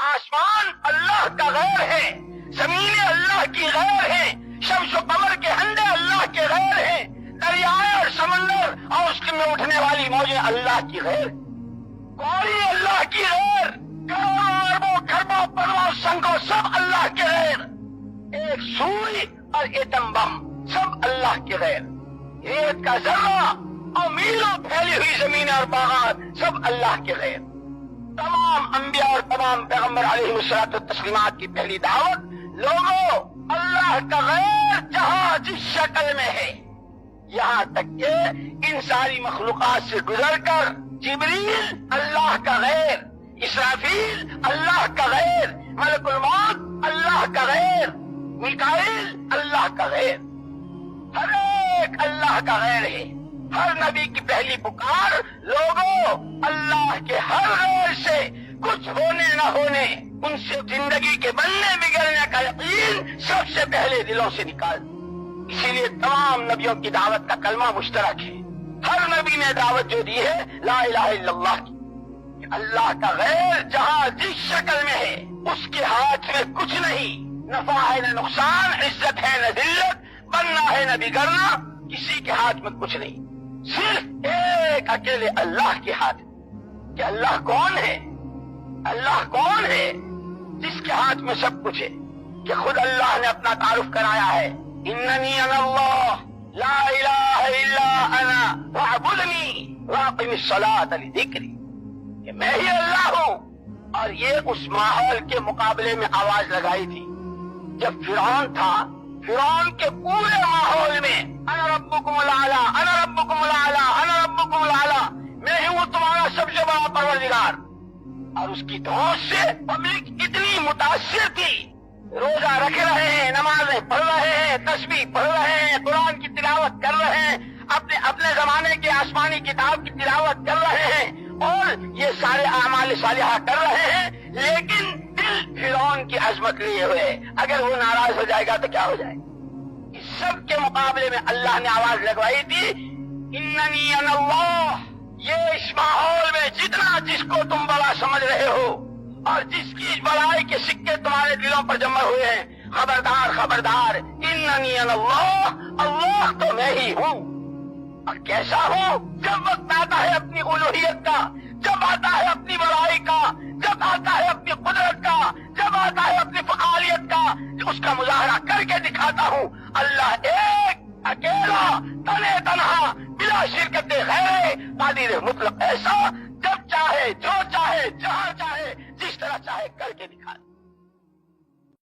آسمان اللہ کا غیر ہے، زمینیں اللہ کی غیر ہیں، شمس و قمر کے ہنڈے اللہ کے غیر ہیں، دریائے اور سمندر اور اس میں اٹھنے والی موجیں اللہ کی غیر، کوئی اللہ کی غیر، کروڑوں اربوں کھربوں پرواں سنگوں سب اللہ کے غیر، ایک سوئی اور ایٹم بم سب اللہ کے غیر، ریت کا ذرہ اور میلوں پھیلی ہوئی زمینیں اور باغات سب اللہ کے غیر۔ تمام انبیاء اور تمام پیغمبر علیہ الصلوۃ والتسلیمات کی پہلی دعوت، لوگوں اللہ کا غیر جہاں جس شکل میں ہے، یہاں تک کہ ان ساری مخلوقات سے گزر کر جبریل اللہ کا غیر، اسرافیل اللہ کا غیر، ملک الموت اللہ کا غیر، میکائیل اللہ کا غیر، ہر ایک اللہ کا غیر ہے۔ ہر نبی کی پہلی پکار، لوگوں اللہ کے ہر غیر سے کچھ ہونے نہ ہونے، ان سے زندگی کے بننے بگڑنے کا یقین سب سے پہلے دلوں سے نکال۔ اسی لیے تمام نبیوں کی دعوت کا کلمہ مشترک ہے۔ ہر نبی نے دعوت جو دی ہے لا الہ الا اللہ کی، کہ اللہ کا غیر جہاں جس شکل میں ہے اس کے ہاتھ میں کچھ نہیں، نفع ہے نہ نقصان، عزت ہے نہ ذلت، بننا ہے نہ بگڑنا، کسی کے ہاتھ میں کچھ نہیں، صرف ایک اکیلے اللہ کے ہاتھ میں۔ کہ اللہ کون ہے؟ اللہ کون ہے جس کے ہاتھ میں سب کچھ ہے؟ کہ خود اللہ نے اپنا تعارف کرایا ہے، اننی انا اللہ لا الہ الا انا فاعبدنی واقم الصلاۃ لذکری، کہ میں ہی اللہ ہوں۔ اور یہ اس ماحول کے مقابلے میں آواز لگائی تھی جب فرعون تھا، فرعون کے پورے ماحول میں انا ربکم الاعلی، انا ربکم الاعلی، انا ربکم الاعلی، میں ہی ہوں تمہارا سب سے بڑا پروردگار۔ اور اس کی دھوس سے پبلک اتنی متاثر تھی، روزہ رکھ رہے ہیں، نمازیں پڑھ رہے ہیں، تسبیح پڑھ رہے ہیں، قرآن کی تلاوت کر رہے ہیں، اپنے زمانے کے آسمانی کتاب کی تلاوت کر رہے ہیں، اور یہ سارے اعمال صالحہ کر رہے ہیں، لیکن دل فرعون کی عظمت لیے ہوئے، اگر وہ ناراض ہو جائے گا تو کیا ہو جائے گا؟ اس سب کے مقابلے میں اللہ نے آواز لگوائی تھی، اننی انا اللہ۔ یہ اس ماحول میں جتنا جس کو تم بڑا سمجھ رہے ہو اور جس کی بڑائی کے سکے تمہارے دلوں پر جمع ہوئے ہیں، خبردار خبردار، اننی انا اللہ، اللہ تو میں ہی ہوں۔ اور کیسا ہوں؟ جب وقت آتا ہے اپنی الوہیت کا، جب آتا ہے اپنی بڑائی کا، جب آتا ہے اپنی قدرت کا، جب آتا ہے اپنی فعالیت کا، اس کا مظاہرہ کر کے دکھاتا ہوں۔ اللہ ایک اکیلا تنہا تنہا بلا شرکت غیر قادر مطلق، ایسا جب چاہے جو چاہے جہاں چاہے جس طرح چاہے کر کے دکھا۔